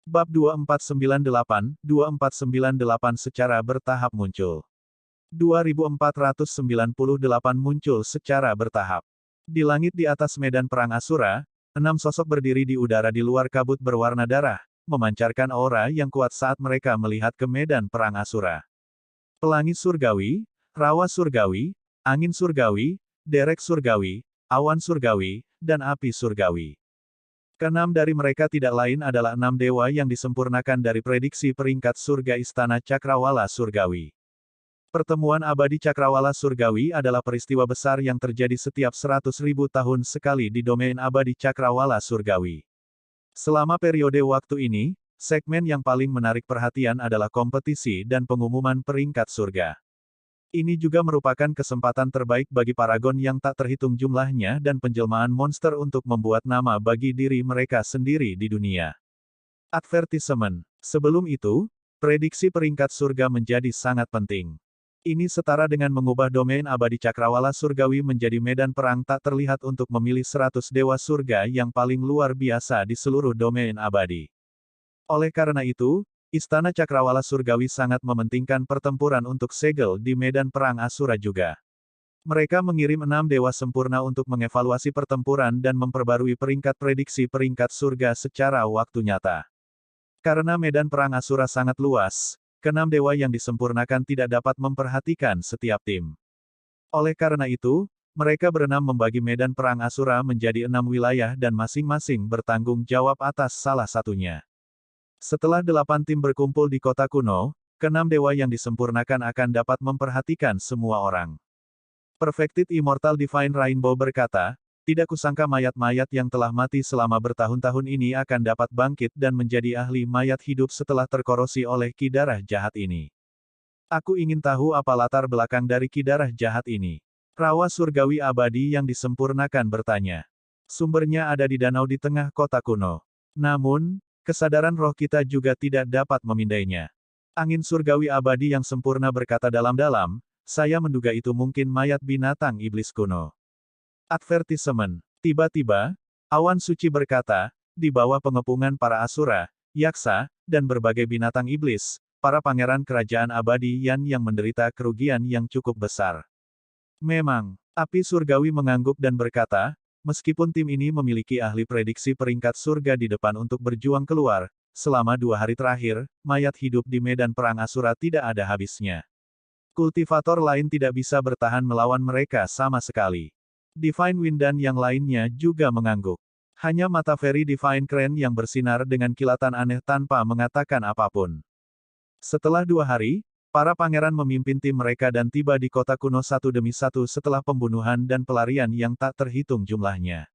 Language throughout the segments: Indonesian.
Bab 2498 secara bertahap muncul. 2498 muncul secara bertahap. Di langit di atas medan perang Asura, 6 sosok berdiri di udara di luar kabut berwarna darah, memancarkan aura yang kuat saat mereka melihat ke medan perang Asura. Pelangi surgawi, rawa surgawi, angin surgawi, derek surgawi, awan surgawi, dan api surgawi. Keenam dari mereka tidak lain adalah 6 dewa yang disempurnakan dari prediksi peringkat surga Istana Cakrawala Surgawi. Pertemuan abadi Cakrawala Surgawi adalah peristiwa besar yang terjadi setiap 100.000 tahun sekali di domain abadi Cakrawala Surgawi. Selama periode waktu ini, segmen yang paling menarik perhatian adalah kompetisi dan pengumuman peringkat surga. Ini juga merupakan kesempatan terbaik bagi paragon yang tak terhitung jumlahnya dan penjelmaan monster untuk membuat nama bagi diri mereka sendiri di dunia. Advertisement. Sebelum itu, prediksi peringkat surga menjadi sangat penting. Ini setara dengan mengubah domain abadi Cakrawala Surgawi menjadi medan perang tak terlihat untuk memilih 100 dewa surga yang paling luar biasa di seluruh domain abadi. Oleh karena itu, Istana Cakrawala Surgawi sangat mementingkan pertempuran untuk segel di medan perang Asura juga. Mereka mengirim 6 dewa sempurna untuk mengevaluasi pertempuran dan memperbarui peringkat prediksi peringkat surga secara waktu nyata. Karena medan perang Asura sangat luas, ke-6 dewa yang disempurnakan tidak dapat memperhatikan setiap tim. Oleh karena itu, mereka berenam membagi medan perang Asura menjadi 6 wilayah dan masing-masing bertanggung jawab atas salah satunya. Setelah 8 tim berkumpul di kota kuno, ke-6 dewa yang disempurnakan akan dapat memperhatikan semua orang. Perfected Immortal Divine Rainbow berkata, tidak kusangka mayat-mayat yang telah mati selama bertahun-tahun ini akan dapat bangkit dan menjadi ahli mayat hidup setelah terkorosi oleh ki darah jahat ini. Aku ingin tahu apa latar belakang dari ki darah jahat ini. Rawa surgawi abadi yang disempurnakan bertanya. Sumbernya ada di danau di tengah kota kuno. Namun, kesadaran roh kita juga tidak dapat memindainya. Angin surgawi abadi yang sempurna berkata dalam-dalam, saya menduga itu mungkin mayat binatang iblis kuno. Advertisement. Tiba-tiba, awan suci berkata, di bawah pengepungan para asura, yaksa, dan berbagai binatang iblis, para pangeran kerajaan abadi Yan yang menderita kerugian yang cukup besar. Memang, api surgawi mengangguk dan berkata, meskipun tim ini memiliki ahli prediksi peringkat surga di depan untuk berjuang keluar, selama 2 hari terakhir, mayat hidup di medan perang Asura tidak ada habisnya. Kultivator lain tidak bisa bertahan melawan mereka sama sekali. Divine Wind dan yang lainnya juga mengangguk. Hanya mata Very Divine Crane yang bersinar dengan kilatan aneh tanpa mengatakan apapun. Setelah 2 hari, para pangeran memimpin tim mereka dan tiba di kota kuno satu demi satu setelah pembunuhan dan pelarian yang tak terhitung jumlahnya.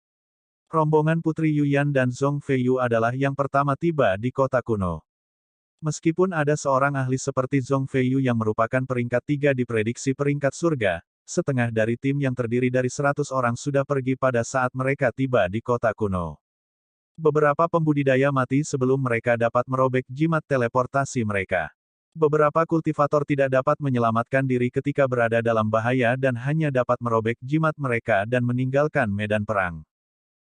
Rombongan Putri Yuyan dan Zhong Feiyu adalah yang pertama tiba di kota kuno. Meskipun ada seorang ahli seperti Zhong Feiyu yang merupakan peringkat 3 di prediksi peringkat surga, setengah dari tim yang terdiri dari 100 orang sudah pergi pada saat mereka tiba di kota kuno. Beberapa pembudidaya mati sebelum mereka dapat merobek jimat teleportasi mereka. Beberapa kultivator tidak dapat menyelamatkan diri ketika berada dalam bahaya dan hanya dapat merobek jimat mereka dan meninggalkan medan perang.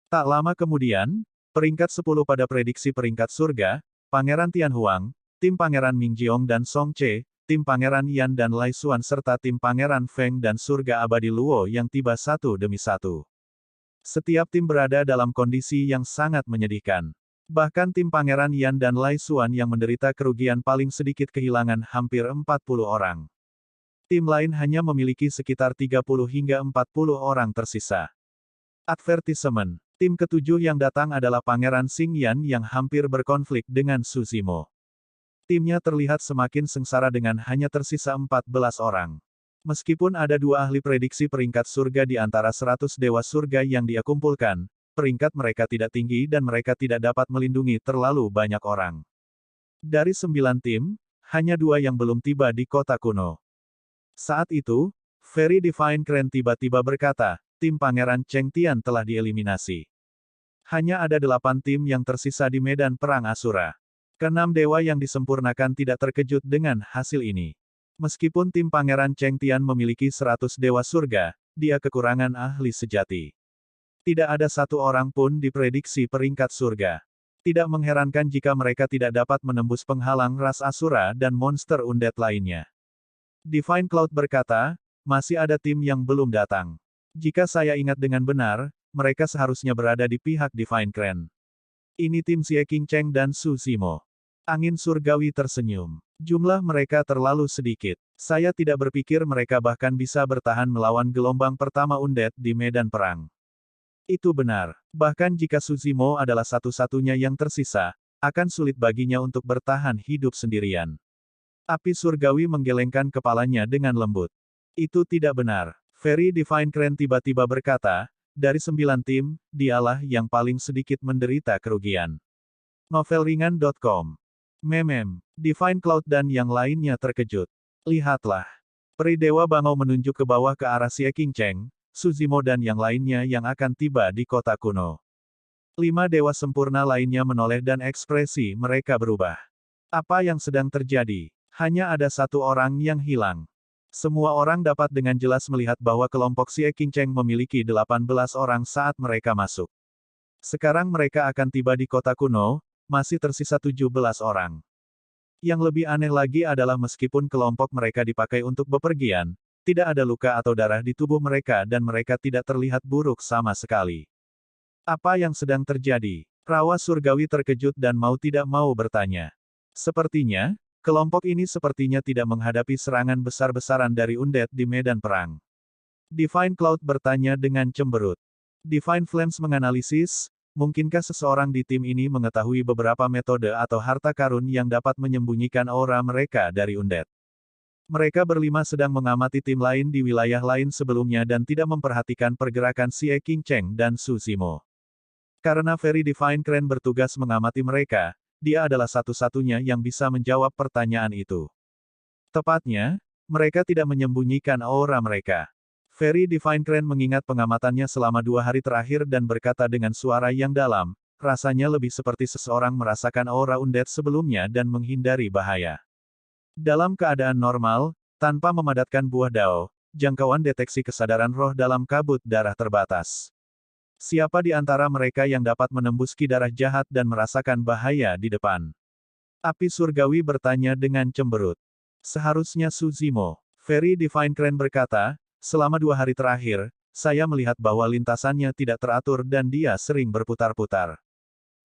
Tak lama kemudian, peringkat 10 pada prediksi peringkat surga, Pangeran Tianhuang, tim Pangeran Mingjiong dan Song Che, tim Pangeran Yan dan Lai Xuan serta tim Pangeran Feng dan Surga Abadi Luo yang tiba satu demi satu. Setiap tim berada dalam kondisi yang sangat menyedihkan. Bahkan tim Pangeran Yan dan Lai Xuan yang menderita kerugian paling sedikit kehilangan hampir 40 orang. Tim lain hanya memiliki sekitar 30 hingga 40 orang tersisa. Advertisement. Tim ketujuh yang datang adalah Pangeran Xingyan yang hampir berkonflik dengan Su Zimo. Timnya terlihat semakin sengsara dengan hanya tersisa 14 orang. Meskipun ada 2 ahli prediksi peringkat surga di antara 100 dewa surga yang dia kumpulkan, peringkat mereka tidak tinggi dan mereka tidak dapat melindungi terlalu banyak orang. Dari 9 tim, hanya 2 yang belum tiba di kota kuno. Saat itu, Very Divine Crane tiba-tiba berkata, tim Pangeran Cheng Tian telah dieliminasi. Hanya ada 8 tim yang tersisa di medan perang Asura. Ke-6 dewa yang disempurnakan tidak terkejut dengan hasil ini. Meskipun tim Pangeran Cheng Tian memiliki 100 dewa surga, dia kekurangan ahli sejati. Tidak ada satu orang pun diprediksi peringkat surga. Tidak mengherankan jika mereka tidak dapat menembus penghalang ras Asura dan monster undead lainnya. Divine Cloud berkata, masih ada tim yang belum datang. Jika saya ingat dengan benar, mereka seharusnya berada di pihak Divine Crane. Ini tim Xie Qingcheng dan Su Zimo. Angin surgawi tersenyum. Jumlah mereka terlalu sedikit. Saya tidak berpikir mereka bahkan bisa bertahan melawan gelombang pertama undead di medan perang. Itu benar. Bahkan jika Su Zimo adalah satu-satunya yang tersisa, akan sulit baginya untuk bertahan hidup sendirian. Api surgawi menggelengkan kepalanya dengan lembut. Itu tidak benar. Very Divine Crane tiba-tiba berkata, dari 9 tim, dialah yang paling sedikit menderita kerugian. Novelringan.com. Divine Cloud dan yang lainnya terkejut. Lihatlah. Peri Dewa Bangau menunjuk ke bawah ke arah Xie Qingcheng, Su Zimo dan yang lainnya yang akan tiba di kota kuno. 5 dewa sempurna lainnya menoleh dan ekspresi mereka berubah. Apa yang sedang terjadi? Hanya ada satu orang yang hilang. Semua orang dapat dengan jelas melihat bahwa kelompok Xie Qingcheng memiliki 18 orang saat mereka masuk. Sekarang mereka akan tiba di kota kuno, masih tersisa 17 orang. Yang lebih aneh lagi adalah meskipun kelompok mereka dipakai untuk bepergian, tidak ada luka atau darah di tubuh mereka dan mereka tidak terlihat buruk sama sekali. Apa yang sedang terjadi? Rawa surgawi terkejut dan mau tidak mau bertanya. Sepertinya, kelompok ini sepertinya tidak menghadapi serangan besar-besaran dari undead di medan perang. Divine Cloud bertanya dengan cemberut. Divine Flames menganalisis, mungkinkah seseorang di tim ini mengetahui beberapa metode atau harta karun yang dapat menyembunyikan aura mereka dari undead? Mereka berlima sedang mengamati tim lain di wilayah lain sebelumnya dan tidak memperhatikan pergerakan Xie Qingcheng dan Su Zimo. Karena Very Divine Crane bertugas mengamati mereka, dia adalah satu-satunya yang bisa menjawab pertanyaan itu. Tepatnya, mereka tidak menyembunyikan aura mereka. Very Divine Crane mengingat pengamatannya selama 2 hari terakhir dan berkata dengan suara yang dalam, rasanya lebih seperti seseorang merasakan aura undead sebelumnya dan menghindari bahaya. Dalam keadaan normal, tanpa memadatkan buah dao, jangkauan deteksi kesadaran roh dalam kabut darah terbatas. Siapa di antara mereka yang dapat menembus ki darah jahat dan merasakan bahaya di depan? Api surgawi bertanya dengan cemberut. Seharusnya Su Zimo. Very Divine Crane berkata, selama 2 hari terakhir, saya melihat bahwa lintasannya tidak teratur dan dia sering berputar-putar.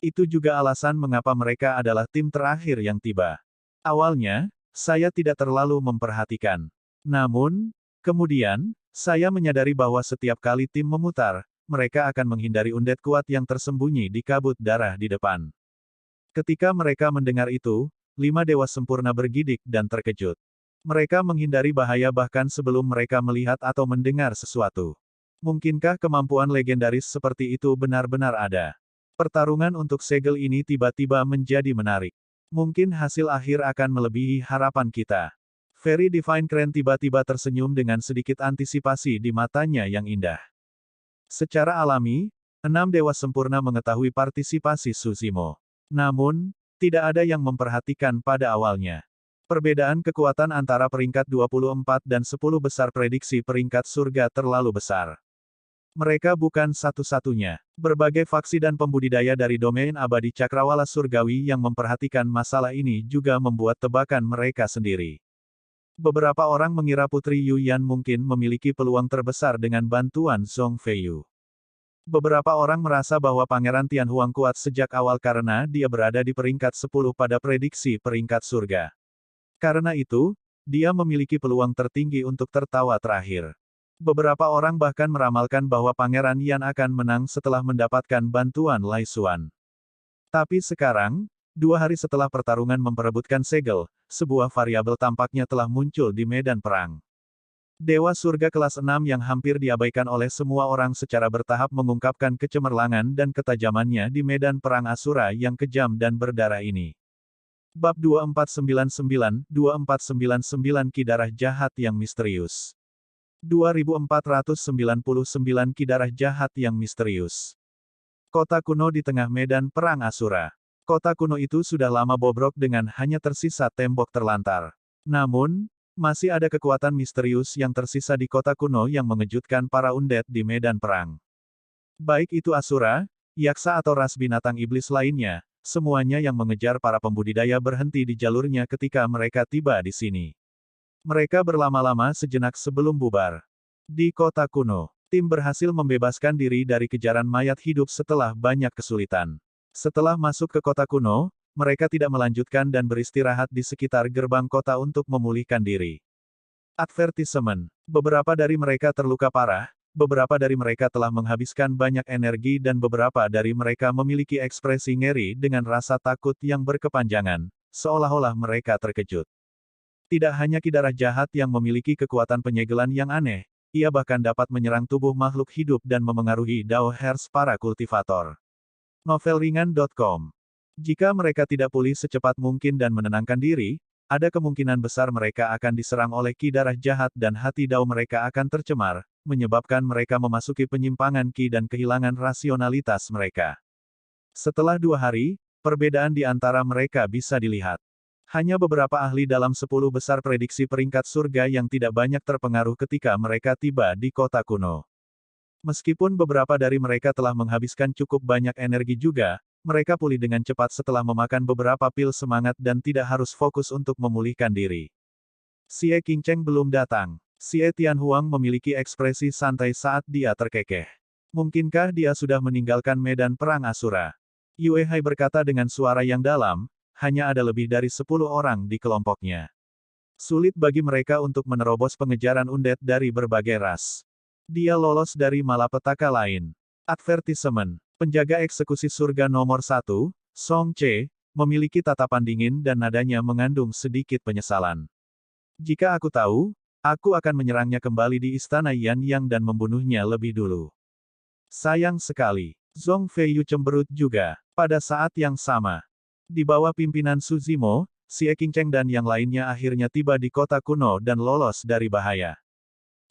Itu juga alasan mengapa mereka adalah tim terakhir yang tiba. Awalnya, saya tidak terlalu memperhatikan. Namun, kemudian, saya menyadari bahwa setiap kali tim memutar, mereka akan menghindari undead kuat yang tersembunyi di kabut darah di depan. Ketika mereka mendengar itu, 5 dewa sempurna bergidik dan terkejut. Mereka menghindari bahaya bahkan sebelum mereka melihat atau mendengar sesuatu. Mungkinkah kemampuan legendaris seperti itu benar-benar ada? Pertarungan untuk segel ini tiba-tiba menjadi menarik. Mungkin hasil akhir akan melebihi harapan kita. Very Divine Crane tiba-tiba tersenyum dengan sedikit antisipasi di matanya yang indah. Secara alami, 6 dewa sempurna mengetahui partisipasi Su Zimo. Namun, tidak ada yang memperhatikan pada awalnya. Perbedaan kekuatan antara peringkat 24 dan 10 besar prediksi peringkat surga terlalu besar. Mereka bukan satu-satunya. Berbagai faksi dan pembudidaya dari domain abadi cakrawala surgawi yang memperhatikan masalah ini juga membuat tebakan mereka sendiri. Beberapa orang mengira Putri Yu Yan mungkin memiliki peluang terbesar dengan bantuan Zhong Feiyu. Beberapa orang merasa bahwa Pangeran Tianhuang kuat sejak awal karena dia berada di peringkat 10 pada prediksi peringkat surga. Karena itu, dia memiliki peluang tertinggi untuk tertawa terakhir. Beberapa orang bahkan meramalkan bahwa Pangeran Yan akan menang setelah mendapatkan bantuan Lai Xuan. Tapi sekarang, 2 hari setelah pertarungan memperebutkan segel, sebuah variabel tampaknya telah muncul di medan perang. Dewa surga kelas 6 yang hampir diabaikan oleh semua orang secara bertahap mengungkapkan kecemerlangan dan ketajamannya di medan perang Asura yang kejam dan berdarah ini. Bab 2499 Ki Darah Jahat yang Misterius. 2499 Ki Darah Jahat yang Misterius. Kota kuno di tengah medan perang Asura. Kota kuno itu sudah lama bobrok dengan hanya tersisa tembok terlantar. Namun, masih ada kekuatan misterius yang tersisa di kota kuno yang mengejutkan para undead di medan perang. Baik itu Asura, Yaksa atau ras binatang iblis lainnya, semuanya yang mengejar para pembudidaya berhenti di jalurnya ketika mereka tiba di sini. Mereka berlama-lama sejenak sebelum bubar. Di kota kuno, tim berhasil membebaskan diri dari kejaran mayat hidup setelah banyak kesulitan. Setelah masuk ke kota kuno, mereka tidak melanjutkan dan beristirahat di sekitar gerbang kota untuk memulihkan diri. Advertisement. Beberapa dari mereka terluka parah, beberapa dari mereka telah menghabiskan banyak energi dan beberapa dari mereka memiliki ekspresi ngeri dengan rasa takut yang berkepanjangan, seolah-olah mereka terkejut. Tidak hanya Ki Darah Jahat yang memiliki kekuatan penyegelan yang aneh, ia bahkan dapat menyerang tubuh makhluk hidup dan memengaruhi Dao Hers para kultivator. Novelringan.com. Jika mereka tidak pulih secepat mungkin dan menenangkan diri, ada kemungkinan besar mereka akan diserang oleh Ki Darah Jahat dan hati Dao mereka akan tercemar, menyebabkan mereka memasuki penyimpangan Ki dan kehilangan rasionalitas mereka. Setelah 2 hari, perbedaan di antara mereka bisa dilihat. Hanya beberapa ahli dalam 10 besar prediksi peringkat surga yang tidak banyak terpengaruh ketika mereka tiba di kota kuno. Meskipun beberapa dari mereka telah menghabiskan cukup banyak energi juga, mereka pulih dengan cepat setelah memakan beberapa pil semangat dan tidak harus fokus untuk memulihkan diri. Xie Qingcheng belum datang. Xie Tianhuang memiliki ekspresi santai saat dia terkekeh. Mungkinkah dia sudah meninggalkan medan perang Asura? Yue Hai berkata dengan suara yang dalam, hanya ada lebih dari 10 orang di kelompoknya. Sulit bagi mereka untuk menerobos pengejaran undead dari berbagai ras. Dia lolos dari malapetaka lain. Advertisement. Penjaga eksekusi surga nomor 1, Song Che, memiliki tatapan dingin dan nadanya mengandung sedikit penyesalan. Jika aku tahu, aku akan menyerangnya kembali di istana Yan Yang dan membunuhnya lebih dulu. Sayang sekali. Zhong Feiyu cemberut juga. Pada saat yang sama, di bawah pimpinan Su Zimo, Xie Qingcheng dan yang lainnya akhirnya tiba di kota kuno dan lolos dari bahaya.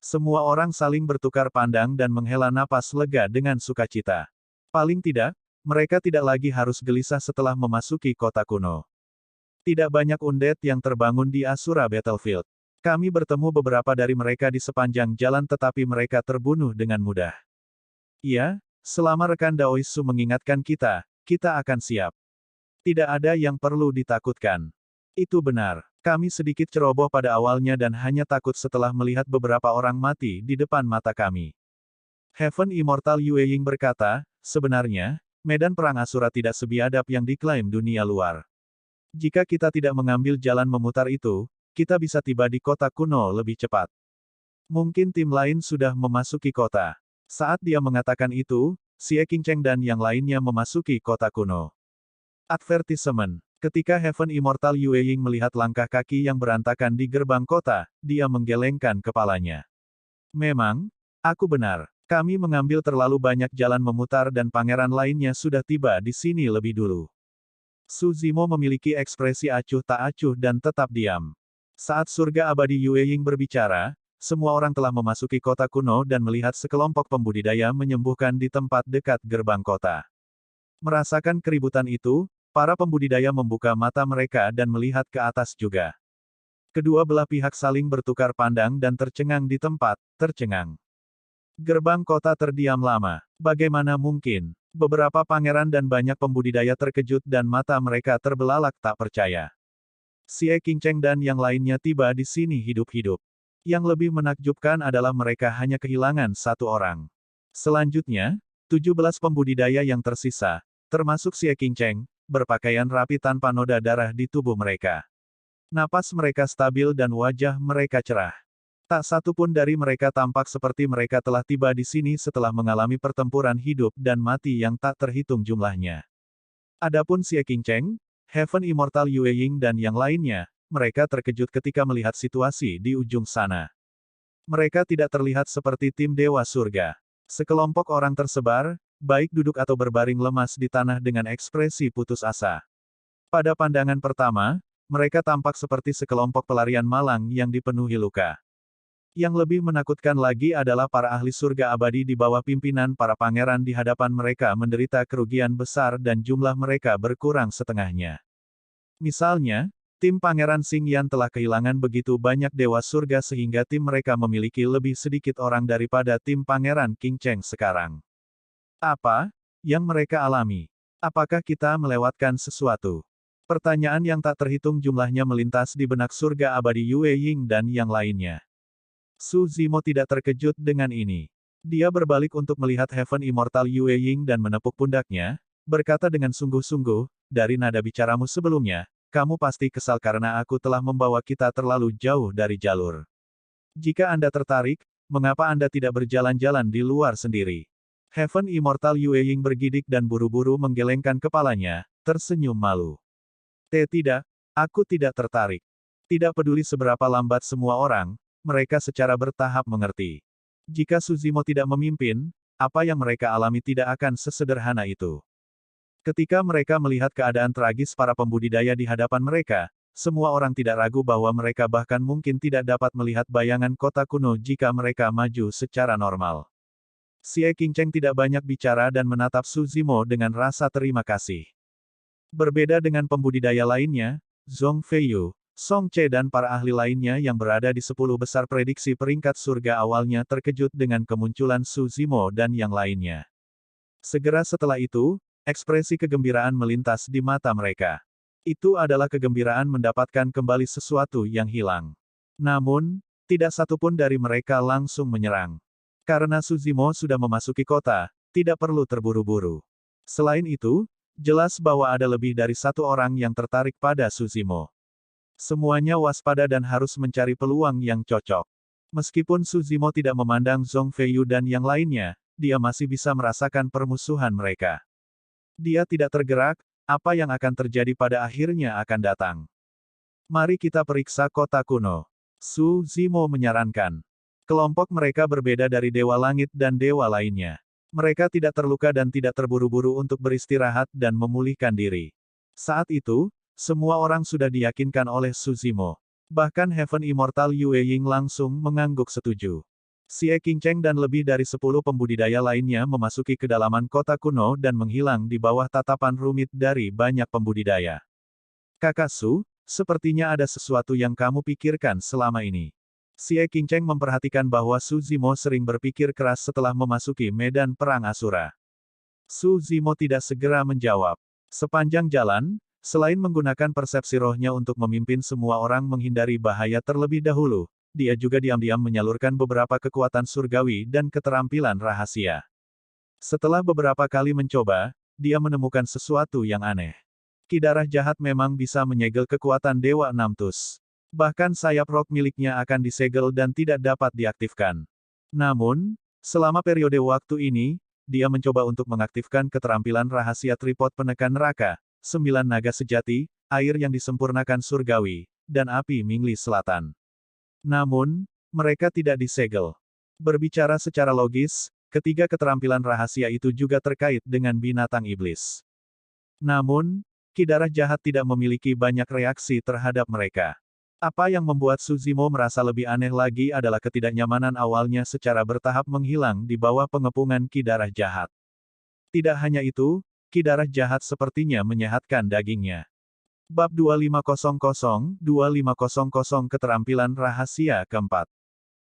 Semua orang saling bertukar pandang dan menghela napas lega dengan sukacita. Paling tidak, mereka tidak lagi harus gelisah setelah memasuki kota kuno. Tidak banyak undead yang terbangun di Asura Battlefield. Kami bertemu beberapa dari mereka di sepanjang jalan tetapi mereka terbunuh dengan mudah. Iya, selama rekan Daoisu mengingatkan kita, kita akan siap. Tidak ada yang perlu ditakutkan. Itu benar. Kami sedikit ceroboh pada awalnya dan hanya takut setelah melihat beberapa orang mati di depan mata kami. Heaven Immortal Yue Ying berkata, sebenarnya, medan perang Asura tidak sebiadab yang diklaim dunia luar. Jika kita tidak mengambil jalan memutar itu, kita bisa tiba di kota kuno lebih cepat. Mungkin tim lain sudah memasuki kota. Saat dia mengatakan itu, Xie Qingcheng dan yang lainnya memasuki kota kuno. Advertisement. Ketika Heaven Immortal Yue Ying melihat langkah kaki yang berantakan di gerbang kota, dia menggelengkan kepalanya. Memang, aku benar. Kami mengambil terlalu banyak jalan memutar dan pangeran lainnya sudah tiba di sini lebih dulu. Su Zimo memiliki ekspresi acuh tak acuh dan tetap diam. Saat surga abadi Yue Ying berbicara, semua orang telah memasuki kota kuno dan melihat sekelompok pembudidaya menyembuhkan di tempat dekat gerbang kota. Merasakan keributan itu, para pembudidaya membuka mata mereka dan melihat ke atas juga. Kedua belah pihak saling bertukar pandang dan tercengang di tempat, tercengang. Gerbang kota terdiam lama. Bagaimana mungkin? Beberapa pangeran dan banyak pembudidaya terkejut dan mata mereka terbelalak tak percaya. Xie Qingcheng dan yang lainnya tiba di sini hidup-hidup. Yang lebih menakjubkan adalah mereka hanya kehilangan 1 orang. Selanjutnya, 17 pembudidaya yang tersisa, termasuk Xie Qingcheng, berpakaian rapi tanpa noda darah di tubuh mereka. Napas mereka stabil dan wajah mereka cerah. Tak satu pun dari mereka tampak seperti mereka telah tiba di sini setelah mengalami pertempuran hidup dan mati yang tak terhitung jumlahnya. Adapun Xie Qingcheng, Heaven Immortal Yue Ying dan yang lainnya, mereka terkejut ketika melihat situasi di ujung sana. Mereka tidak terlihat seperti tim Dewa Surga. Sekelompok orang tersebar, baik duduk atau berbaring lemas di tanah dengan ekspresi putus asa. Pada pandangan pertama, mereka tampak seperti sekelompok pelarian malang yang dipenuhi luka. Yang lebih menakutkan lagi adalah para ahli surga abadi di bawah pimpinan para pangeran di hadapan mereka menderita kerugian besar dan jumlah mereka berkurang setengahnya. Misalnya, tim Pangeran Xingyan telah kehilangan begitu banyak dewa surga sehingga tim mereka memiliki lebih sedikit orang daripada tim Pangeran Qingcheng sekarang. Apa yang mereka alami? Apakah kita melewatkan sesuatu? Pertanyaan yang tak terhitung jumlahnya melintas di benak surga abadi Yue Ying dan yang lainnya. Su Zimo tidak terkejut dengan ini. Dia berbalik untuk melihat Heaven Immortal Yue Ying dan menepuk pundaknya, berkata dengan sungguh-sungguh, dari nada bicaramu sebelumnya, kamu pasti kesal karena aku telah membawa kita terlalu jauh dari jalur. Jika Anda tertarik, mengapa Anda tidak berjalan-jalan di luar sendiri? Heaven Immortal Yue Ying bergidik dan buru-buru menggelengkan kepalanya, tersenyum malu. Tidak, aku tidak tertarik. Tidak peduli seberapa lambat semua orang, mereka secara bertahap mengerti. Jika Suzimo tidak memimpin, apa yang mereka alami tidak akan sesederhana itu. Ketika mereka melihat keadaan tragis para pembudidaya di hadapan mereka, semua orang tidak ragu bahwa mereka bahkan mungkin tidak dapat melihat bayangan kota kuno jika mereka maju secara normal. Xie Qingcheng tidak banyak bicara dan menatap Suzimo dengan rasa terima kasih. Berbeda dengan pembudidaya lainnya, Zhong Feiyu, Song Che dan para ahli lainnya yang berada di 10 besar prediksi peringkat surga awalnya terkejut dengan kemunculan Su Zimo dan yang lainnya. Segera setelah itu, ekspresi kegembiraan melintas di mata mereka. Itu adalah kegembiraan mendapatkan kembali sesuatu yang hilang. Namun, tidak satupun dari mereka langsung menyerang. Karena Su Zimo sudah memasuki kota, tidak perlu terburu-buru. Selain itu, jelas bahwa ada lebih dari satu orang yang tertarik pada Suzimo. Semuanya waspada dan harus mencari peluang yang cocok. Meskipun Suzimo tidak memandang Zhong Feiyu dan yang lainnya, dia masih bisa merasakan permusuhan mereka. Dia tidak tergerak, apa yang akan terjadi pada akhirnya akan datang. Mari kita periksa kota kuno. Su Zimo menyarankan. Kelompok mereka berbeda dari Dewa Langit dan Dewa lainnya. Mereka tidak terluka dan tidak terburu-buru untuk beristirahat dan memulihkan diri. Saat itu, semua orang sudah diyakinkan oleh Suzimo. Bahkan Heaven Immortal Yue Ying langsung mengangguk setuju. Xie Qingcheng dan lebih dari 10 pembudidaya lainnya memasuki kedalaman kota kuno dan menghilang di bawah tatapan rumit dari banyak pembudidaya. Kakak Su, sepertinya ada sesuatu yang kamu pikirkan selama ini. Xie Qingcheng memperhatikan bahwa Su Zimo sering berpikir keras setelah memasuki medan perang Asura. Su Zimo tidak segera menjawab. Sepanjang jalan, selain menggunakan persepsi rohnya untuk memimpin semua orang menghindari bahaya terlebih dahulu, dia juga diam-diam menyalurkan beberapa kekuatan surgawi dan keterampilan rahasia. Setelah beberapa kali mencoba, dia menemukan sesuatu yang aneh. Ki darah jahat memang bisa menyegel kekuatan Dewa Enam Tus. Bahkan sayap roh miliknya akan disegel dan tidak dapat diaktifkan. Namun, selama periode waktu ini, dia mencoba untuk mengaktifkan keterampilan rahasia tripod penekan neraka, 9 naga sejati, air yang disempurnakan surgawi, dan api Mingli Selatan. Namun, mereka tidak disegel. Berbicara secara logis, ketiga keterampilan rahasia itu juga terkait dengan binatang iblis. Namun, Ki darah jahat tidak memiliki banyak reaksi terhadap mereka. Apa yang membuat Suzimo merasa lebih aneh lagi adalah ketidaknyamanan awalnya secara bertahap menghilang di bawah pengepungan Ki darah jahat. Tidak hanya itu, Ki darah jahat sepertinya menyehatkan dagingnya. Bab 2500-2500 Keterampilan Rahasia Keempat.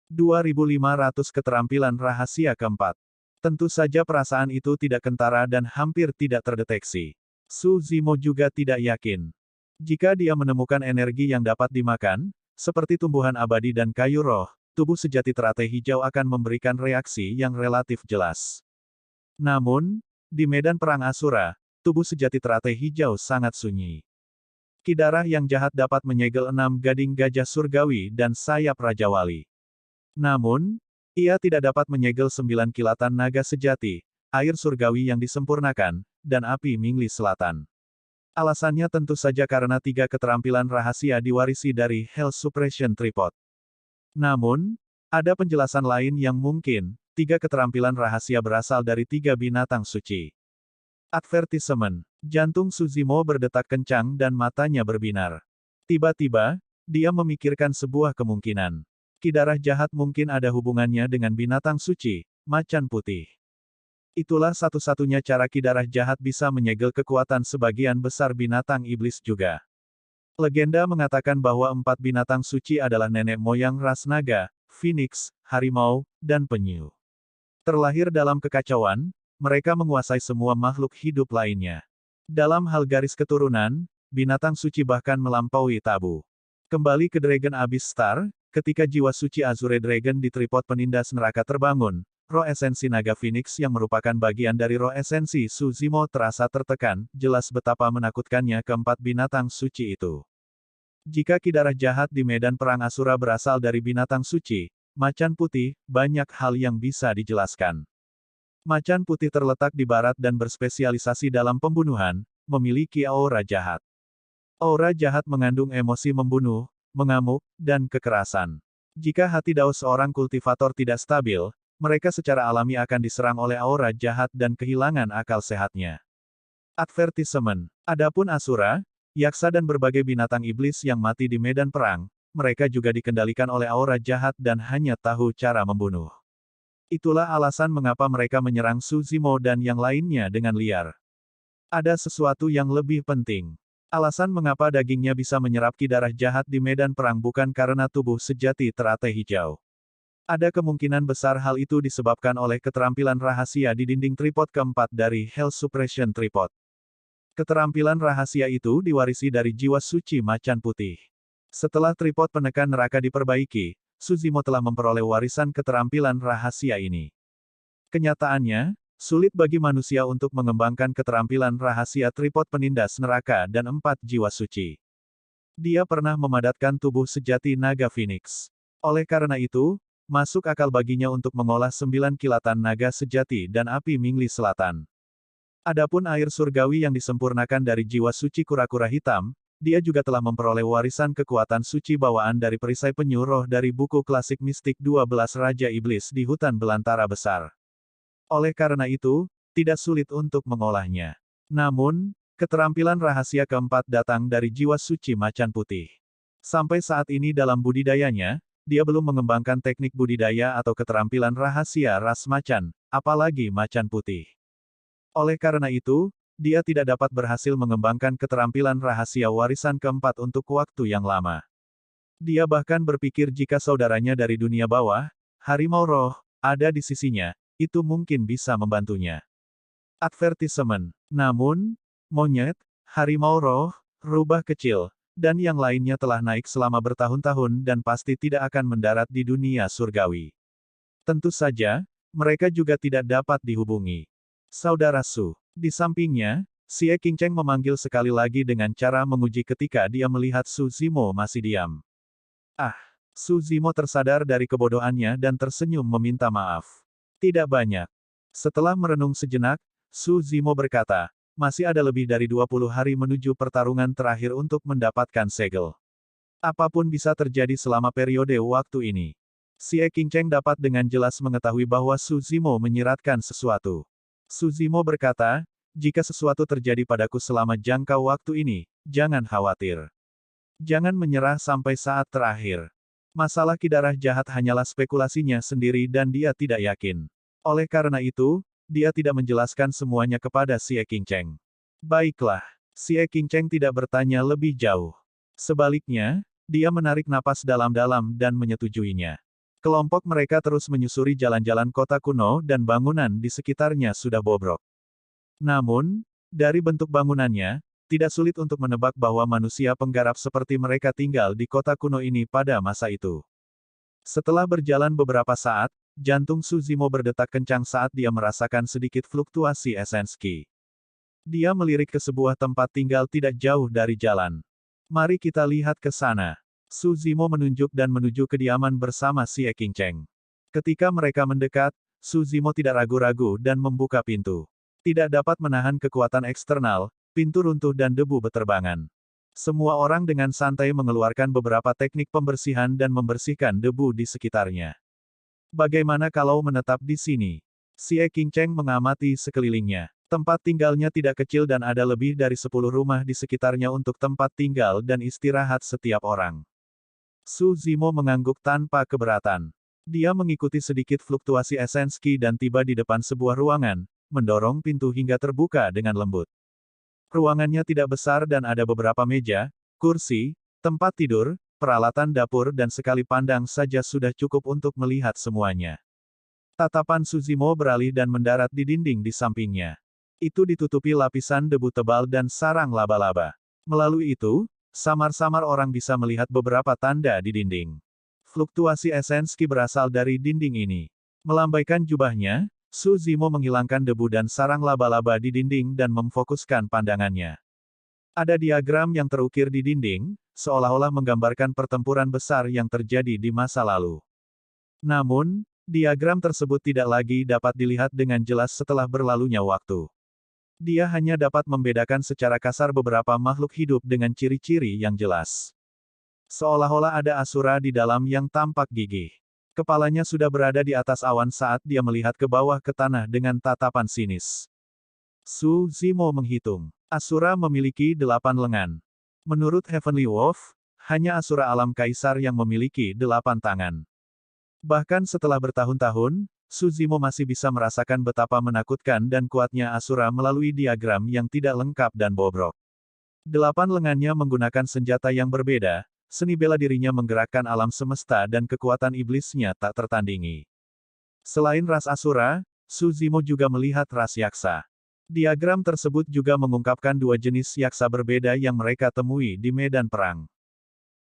2500 Keterampilan Rahasia Keempat. Tentu saja perasaan itu tidak kentara dan hampir tidak terdeteksi. Suzimo juga tidak yakin. Jika dia menemukan energi yang dapat dimakan, seperti tumbuhan abadi dan kayu roh, tubuh sejati teratai hijau akan memberikan reaksi yang relatif jelas. Namun, di medan perang Asura, tubuh sejati teratai hijau sangat sunyi. Ki darah yang jahat dapat menyegel 6 gading gajah surgawi dan sayap Raja Wali. Namun, ia tidak dapat menyegel 9 kilatan naga sejati, air surgawi yang disempurnakan, dan api Mingli Selatan. Alasannya tentu saja karena 3 keterampilan rahasia diwarisi dari Hell Suppression Tripod. Namun, ada penjelasan lain yang mungkin, 3 keterampilan rahasia berasal dari 3 binatang suci. Advertisement. Jantung Suzimo berdetak kencang dan matanya berbinar. Tiba-tiba, dia memikirkan sebuah kemungkinan. Ki darah jahat mungkin ada hubungannya dengan binatang suci, macan putih. Itulah satu-satunya cara Ki darah jahat bisa menyegel kekuatan sebagian besar binatang iblis juga. Legenda mengatakan bahwa 4 binatang suci adalah nenek moyang ras naga, phoenix, harimau, dan penyu. Terlahir dalam kekacauan, mereka menguasai semua makhluk hidup lainnya. Dalam hal garis keturunan, binatang suci bahkan melampaui tabu. Kembali ke Dragon Abyss Star, ketika jiwa suci Azure Dragon di tripod penindas neraka terbangun, roh esensi naga Phoenix yang merupakan bagian dari roh esensi Suzimo terasa tertekan, jelas betapa menakutkannya keempat binatang suci itu. Jika ki darah jahat di medan perang Asura berasal dari binatang suci, macan putih, banyak hal yang bisa dijelaskan. Macan putih terletak di barat dan berspesialisasi dalam pembunuhan, memiliki aura jahat. Aura jahat mengandung emosi membunuh, mengamuk, dan kekerasan. Jika hati Dao seorang kultivator tidak stabil, mereka secara alami akan diserang oleh aura jahat dan kehilangan akal sehatnya. Advertisement. Adapun Asura, yaksa dan berbagai binatang iblis yang mati di medan perang, mereka juga dikendalikan oleh aura jahat dan hanya tahu cara membunuh. Itulah alasan mengapa mereka menyerang Suzimo dan yang lainnya dengan liar. Ada sesuatu yang lebih penting. Alasan mengapa dagingnya bisa menyerap ki darah jahat di medan perang bukan karena tubuh sejati teratai hijau. Ada kemungkinan besar hal itu disebabkan oleh keterampilan rahasia di dinding tripod keempat dari Hell Suppression Tripod. Keterampilan rahasia itu diwarisi dari jiwa suci macan putih. Setelah tripod penekan neraka diperbaiki, Suzimo telah memperoleh warisan keterampilan rahasia ini. Kenyataannya, sulit bagi manusia untuk mengembangkan keterampilan rahasia tripod penindas neraka dan 4 jiwa suci. Dia pernah memadatkan tubuh sejati naga Phoenix. Oleh karena itu, masuk akal baginya untuk mengolah 9 kilatan naga sejati dan api Mingli Selatan. Adapun air surgawi yang disempurnakan dari jiwa suci kura-kura hitam, dia juga telah memperoleh warisan kekuatan suci bawaan dari perisai penyu roh dari buku klasik mistik 12 Raja Iblis di hutan belantara besar. Oleh karena itu, tidak sulit untuk mengolahnya. Namun, keterampilan rahasia keempat datang dari jiwa suci macan putih. Sampai saat ini dalam budidayanya, dia belum mengembangkan teknik budidaya atau keterampilan rahasia ras macan, apalagi macan putih. Oleh karena itu, dia tidak dapat berhasil mengembangkan keterampilan rahasia warisan keempat untuk waktu yang lama. Dia bahkan berpikir jika saudaranya dari dunia bawah, harimau roh, ada di sisinya, itu mungkin bisa membantunya. Advertisement. Namun, monyet, harimau roh, rubah kecil, dan yang lainnya telah naik selama bertahun-tahun dan pasti tidak akan mendarat di dunia surgawi. Tentu saja, mereka juga tidak dapat dihubungi. Saudara Su. Di sampingnya, Xie Qingcheng memanggil sekali lagi dengan cara menguji ketika dia melihat Su Zimo masih diam. Ah! Su Zimo tersadar dari kebodohannya dan tersenyum meminta maaf. Tidak banyak. Setelah merenung sejenak, Su Zimo berkata, masih ada lebih dari 20 hari menuju pertarungan terakhir untuk mendapatkan segel. Apapun bisa terjadi selama periode waktu ini. Xie Qingcheng dapat dengan jelas mengetahui bahwa Su Zimo menyiratkan sesuatu. Su Zimo berkata, jika sesuatu terjadi padaku selama jangka waktu ini, jangan khawatir. Jangan menyerah sampai saat terakhir. Masalah ki darah jahat hanyalah spekulasinya sendiri dan dia tidak yakin. Oleh karena itu, dia tidak menjelaskan semuanya kepada Xie Qingcheng. Baiklah, Xie Qingcheng tidak bertanya lebih jauh. Sebaliknya, dia menarik napas dalam-dalam dan menyetujuinya. Kelompok mereka terus menyusuri jalan-jalan kota kuno dan bangunan di sekitarnya sudah bobrok. Namun, dari bentuk bangunannya, tidak sulit untuk menebak bahwa manusia penggarap seperti mereka tinggal di kota kuno ini pada masa itu. Setelah berjalan beberapa saat, jantung Su Zimo berdetak kencang saat dia merasakan sedikit fluktuasi esens Qi. Dia melirik ke sebuah tempat tinggal tidak jauh dari jalan. Mari kita lihat ke sana. Su Zimo menunjuk dan menuju kediaman bersama Xie Qingcheng. Ketika mereka mendekat, Su Zimo tidak ragu-ragu dan membuka pintu. Tidak dapat menahan kekuatan eksternal, pintu runtuh dan debu beterbangan. Semua orang dengan santai mengeluarkan beberapa teknik pembersihan dan membersihkan debu di sekitarnya. Bagaimana kalau menetap di sini? Xie Qingcheng mengamati sekelilingnya. Tempat tinggalnya tidak kecil dan ada lebih dari 10 rumah di sekitarnya untuk tempat tinggal dan istirahat setiap orang. Su Zimo mengangguk tanpa keberatan. Dia mengikuti sedikit fluktuasi esens Qi dan tiba di depan sebuah ruangan, mendorong pintu hingga terbuka dengan lembut. Ruangannya tidak besar dan ada beberapa meja, kursi, tempat tidur, peralatan dapur dan sekali pandang saja sudah cukup untuk melihat semuanya. Tatapan Su Zimo beralih dan mendarat di dinding di sampingnya. Itu ditutupi lapisan debu tebal dan sarang laba-laba. Melalui itu, samar-samar orang bisa melihat beberapa tanda di dinding. Fluktuasi esens Qi berasal dari dinding ini. Melambaikan jubahnya, Su Zimo menghilangkan debu dan sarang laba-laba di dinding dan memfokuskan pandangannya. Ada diagram yang terukir di dinding, seolah-olah menggambarkan pertempuran besar yang terjadi di masa lalu. Namun, diagram tersebut tidak lagi dapat dilihat dengan jelas setelah berlalunya waktu. Dia hanya dapat membedakan secara kasar beberapa makhluk hidup dengan ciri-ciri yang jelas. Seolah-olah ada asura di dalam yang tampak gigih. Kepalanya sudah berada di atas awan saat dia melihat ke bawah ke tanah dengan tatapan sinis. Su Zimo menghitung. Asura memiliki 8 lengan. Menurut Heavenly Wolf, hanya Asura alam kaisar yang memiliki 8 tangan. Bahkan setelah bertahun-tahun, Su Zimo masih bisa merasakan betapa menakutkan dan kuatnya Asura melalui diagram yang tidak lengkap dan bobrok. 8 lengannya menggunakan senjata yang berbeda, seni bela dirinya menggerakkan alam semesta dan kekuatan iblisnya tak tertandingi. Selain ras Asura, Su Zimo juga melihat ras Yaksa. Diagram tersebut juga mengungkapkan 2 jenis yaksa berbeda yang mereka temui di medan perang.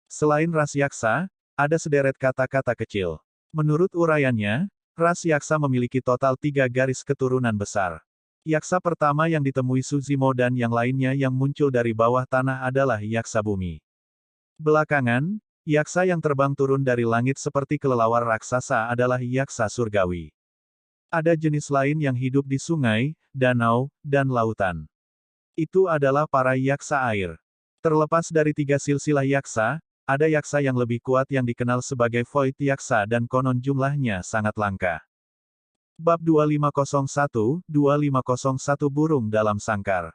Selain ras yaksa, ada sederet kata-kata kecil. Menurut uraiannya, ras yaksa memiliki total 3 garis keturunan besar. Yaksa pertama yang ditemui Su Zimo dan yang lainnya yang muncul dari bawah tanah adalah yaksa bumi. Belakangan, yaksa yang terbang turun dari langit seperti kelelawar raksasa adalah yaksa surgawi. Ada jenis lain yang hidup di sungai, danau, dan lautan. Itu adalah para yaksa air. Terlepas dari 3 silsilah yaksa, ada yaksa yang lebih kuat yang dikenal sebagai Void Yaksa dan konon jumlahnya sangat langka. Bab 2501 burung dalam sangkar.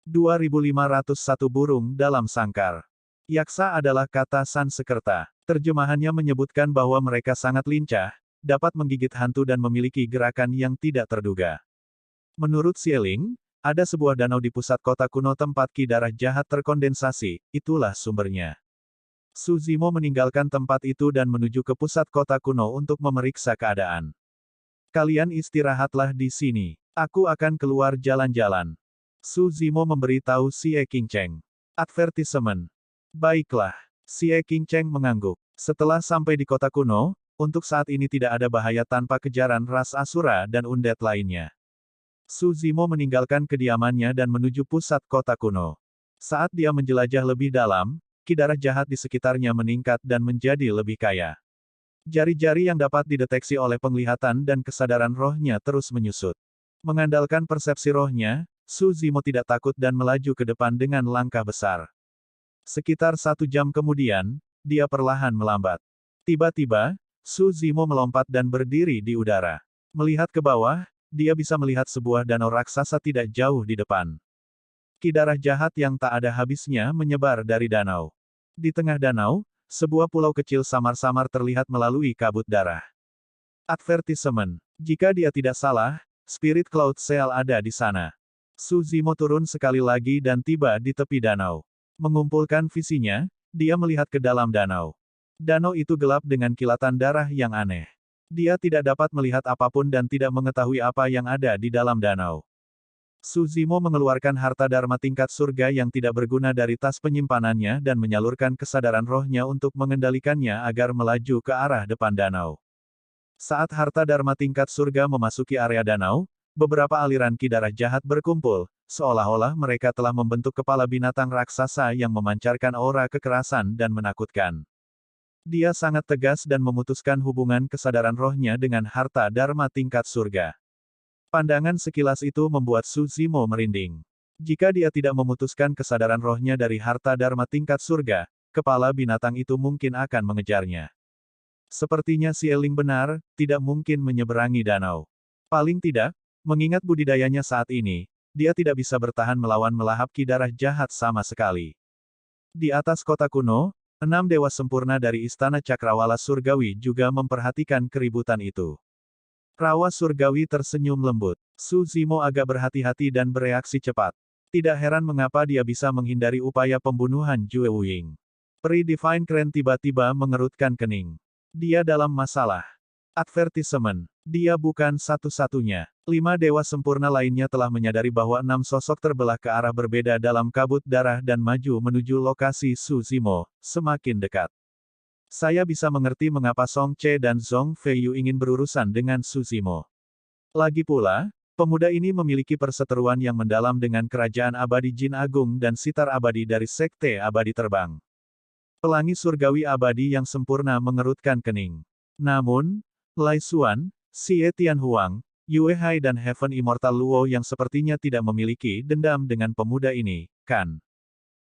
2501 burung dalam sangkar. Yaksa adalah kata Sanskerta. Terjemahannya menyebutkan bahwa mereka sangat lincah, dapat menggigit hantu dan memiliki gerakan yang tidak terduga. Menurut Xieling, ada sebuah danau di pusat kota kuno tempat ki darah jahat terkondensasi, itulah sumbernya. Su Zimo meninggalkan tempat itu dan menuju ke pusat kota kuno untuk memeriksa keadaan. Kalian istirahatlah di sini. Aku akan keluar jalan-jalan. Su Zimo memberitahu Xie Qingcheng. Advertisement. Baiklah. Xie Qingcheng mengangguk. Setelah sampai di kota kuno, untuk saat ini tidak ada bahaya tanpa kejaran ras Asura dan undead lainnya. Su Zimo meninggalkan kediamannya dan menuju pusat kota kuno. Saat dia menjelajah lebih dalam, ki darah jahat di sekitarnya meningkat dan menjadi lebih kaya. Jari-jari yang dapat dideteksi oleh penglihatan dan kesadaran rohnya terus menyusut. Mengandalkan persepsi rohnya, Su Zimo tidak takut dan melaju ke depan dengan langkah besar. Sekitar 1 jam kemudian, dia perlahan melambat. Tiba-tiba, Su Zimo melompat dan berdiri di udara. Melihat ke bawah, dia bisa melihat sebuah danau raksasa tidak jauh di depan. Ki darah jahat yang tak ada habisnya menyebar dari danau. Di tengah danau, sebuah pulau kecil samar-samar terlihat melalui kabut darah. Advertisement. Jika dia tidak salah, Spirit Cloud Seal ada di sana. Su Zimo turun sekali lagi dan tiba di tepi danau. Mengumpulkan visinya, dia melihat ke dalam danau. Danau itu gelap dengan kilatan darah yang aneh. Dia tidak dapat melihat apapun dan tidak mengetahui apa yang ada di dalam danau. Su Zimo mengeluarkan harta dharma tingkat surga yang tidak berguna dari tas penyimpanannya dan menyalurkan kesadaran rohnya untuk mengendalikannya agar melaju ke arah depan danau. Saat harta dharma tingkat surga memasuki area danau, beberapa aliran ki darah jahat berkumpul, seolah-olah mereka telah membentuk kepala binatang raksasa yang memancarkan aura kekerasan dan menakutkan. Dia sangat tegas dan memutuskan hubungan kesadaran rohnya dengan harta dharma tingkat surga. Pandangan sekilas itu membuat Su Zimo merinding. Jika dia tidak memutuskan kesadaran rohnya dari harta dharma tingkat surga, kepala binatang itu mungkin akan mengejarnya. Sepertinya Xieling benar, tidak mungkin menyeberangi danau. Paling tidak, mengingat budidayanya saat ini, dia tidak bisa bertahan melawan melahap ki darah jahat sama sekali. Di atas kota kuno, 6 dewa sempurna dari Istana Cakrawala Surgawi juga memperhatikan keributan itu. Rawa Surgawi tersenyum lembut. Su Zimo agak berhati-hati dan bereaksi cepat. Tidak heran mengapa dia bisa menghindari upaya pembunuhan Jue Wuying. Peri Divine Crane tiba-tiba mengerutkan kening. Dia dalam masalah. Advertisement. Dia bukan satu-satunya. 5 dewa sempurna lainnya telah menyadari bahwa 6 sosok terbelah ke arah berbeda dalam kabut darah dan maju menuju lokasi Su Zimo, semakin dekat. Saya bisa mengerti mengapa Song Che dan Zhong Feiyu ingin berurusan dengan Su Zimo. Lagi pula, pemuda ini memiliki perseteruan yang mendalam dengan Kerajaan Abadi Jin Agung dan Sitar Abadi dari Sekte Abadi Terbang. Pelangi surgawi abadi yang sempurna mengerutkan kening. Namun, Lai Xuan, Xie Tianhuang, Yue Hai dan Heaven Immortal Luo yang sepertinya tidak memiliki dendam dengan pemuda ini, kan?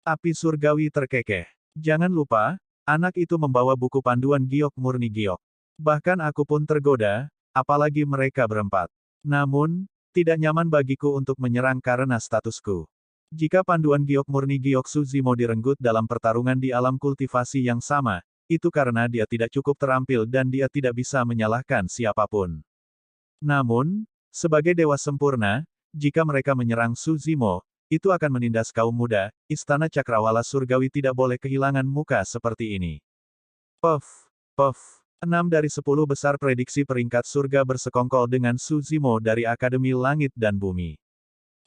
Api surgawi terkekeh. Jangan lupa, anak itu membawa buku panduan giok murni giok. Bahkan aku pun tergoda, apalagi mereka berempat. Namun, tidak nyaman bagiku untuk menyerang karena statusku. Jika panduan giok murni giok Su Zimo direnggut dalam pertarungan di alam kultivasi yang sama, itu karena dia tidak cukup terampil dan dia tidak bisa menyalahkan siapapun. Namun, sebagai dewa sempurna, jika mereka menyerang Su Zimo, itu akan menindas kaum muda, Istana Cakrawala Surgawi tidak boleh kehilangan muka seperti ini. Puff, puff. 6 dari 10 besar prediksi peringkat surga bersekongkol dengan Su Zimo dari Akademi Langit dan Bumi.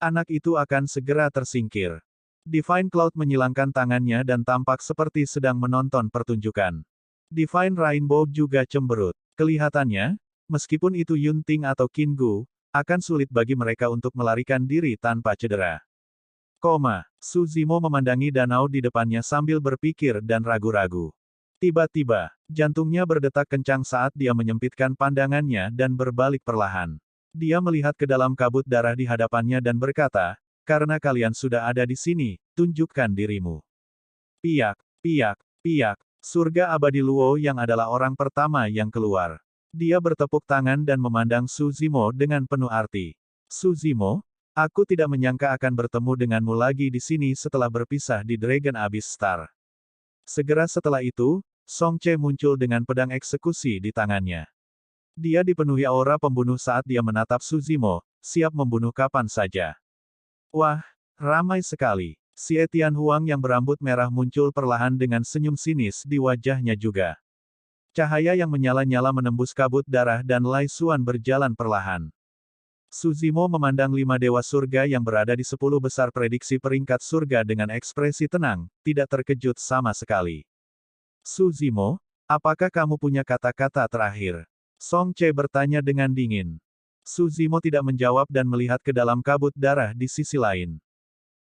Anak itu akan segera tersingkir. Divine Cloud menyilangkan tangannya dan tampak seperti sedang menonton pertunjukan. Divine Rainbow juga cemberut. Kelihatannya, meskipun itu Yun Ting atau Qin Gu, akan sulit bagi mereka untuk melarikan diri tanpa cedera. Su Zimo memandangi danau di depannya sambil berpikir dan ragu-ragu. Tiba-tiba, jantungnya berdetak kencang saat dia menyempitkan pandangannya dan berbalik perlahan. Dia melihat ke dalam kabut darah di hadapannya dan berkata, "Karena kalian sudah ada di sini, tunjukkan dirimu." Piak, piak, piak. Surga abadi Luo yang adalah orang pertama yang keluar. Dia bertepuk tangan dan memandang Su Zimo dengan penuh arti. Su Zimo, aku tidak menyangka akan bertemu denganmu lagi di sini setelah berpisah di Dragon Abyss Star. Segera setelah itu, Song Che muncul dengan pedang eksekusi di tangannya. Dia dipenuhi aura pembunuh saat dia menatap Su Zimo, siap membunuh kapan saja. Wah, ramai sekali. Xie Tianhuang yang berambut merah muncul perlahan dengan senyum sinis di wajahnya juga. Cahaya yang menyala-nyala menembus kabut darah dan Lai Xuan berjalan perlahan. Su Zimo memandang 5 dewa surga yang berada di 10 besar prediksi peringkat surga dengan ekspresi tenang, tidak terkejut sama sekali. Su Zimo, apakah kamu punya kata-kata terakhir? Song Che bertanya dengan dingin. Su Zimo tidak menjawab dan melihat ke dalam kabut darah di sisi lain.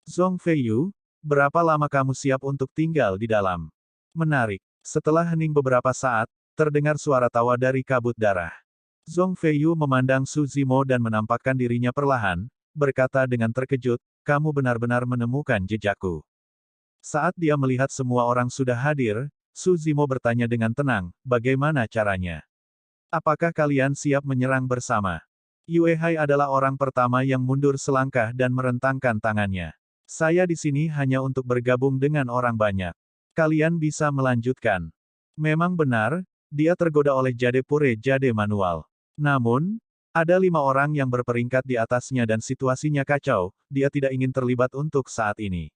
Zhong Feiyu, berapa lama kamu siap untuk tinggal di dalam? Menarik. Setelah hening beberapa saat, terdengar suara tawa dari kabut darah. Zhong Feiyu memandang Su Zimo dan menampakkan dirinya perlahan, berkata dengan terkejut, kamu benar-benar menemukan jejakku. Saat dia melihat semua orang sudah hadir, Su Zimo bertanya dengan tenang, bagaimana caranya? Apakah kalian siap menyerang bersama? Yue Hai adalah orang pertama yang mundur selangkah dan merentangkan tangannya. Saya di sini hanya untuk bergabung dengan orang banyak. Kalian bisa melanjutkan. Memang benar, dia tergoda oleh Jade Pure Jade Manual. Namun, ada 5 orang yang berperingkat di atasnya dan situasinya kacau, dia tidak ingin terlibat untuk saat ini.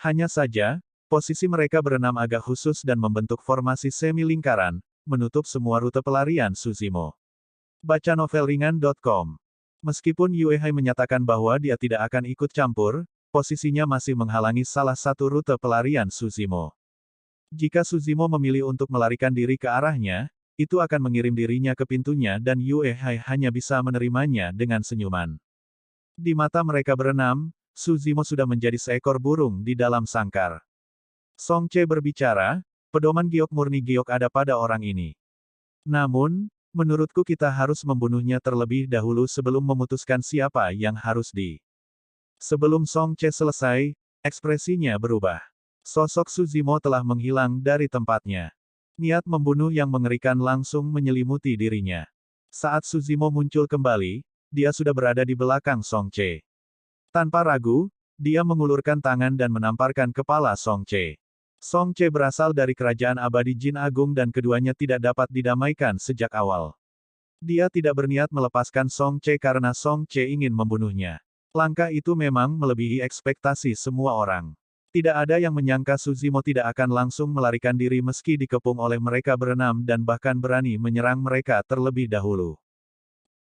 Hanya saja, posisi mereka berenam agak khusus dan membentuk formasi semi-lingkaran, menutup semua rute pelarian Su Zimo. Baca novelringan.com. Meskipun Yue Hai menyatakan bahwa dia tidak akan ikut campur, posisinya masih menghalangi salah satu rute pelarian Su Zimo. Jika Su Zimo memilih untuk melarikan diri ke arahnya, itu akan mengirim dirinya ke pintunya dan Yue Hai hanya bisa menerimanya dengan senyuman. Di mata mereka berenam, Su Zimo sudah menjadi seekor burung di dalam sangkar. Song Che berbicara, pedoman giok murni giok ada pada orang ini. Namun, menurutku kita harus membunuhnya terlebih dahulu sebelum memutuskan siapa yang harus di. Sebelum Song Che selesai, ekspresinya berubah. Sosok Su Zimo telah menghilang dari tempatnya. Niat membunuh yang mengerikan langsung menyelimuti dirinya. Saat Su Zimo muncul kembali, dia sudah berada di belakang Song Che. Tanpa ragu, dia mengulurkan tangan dan menamparkan kepala Song Che. Song Che berasal dari kerajaan abadi Jin Agung dan keduanya tidak dapat didamaikan sejak awal. Dia tidak berniat melepaskan Song Che karena Song Che ingin membunuhnya. Langkah itu memang melebihi ekspektasi semua orang. Tidak ada yang menyangka Suzimo tidak akan langsung melarikan diri meski dikepung oleh mereka berenam dan bahkan berani menyerang mereka terlebih dahulu.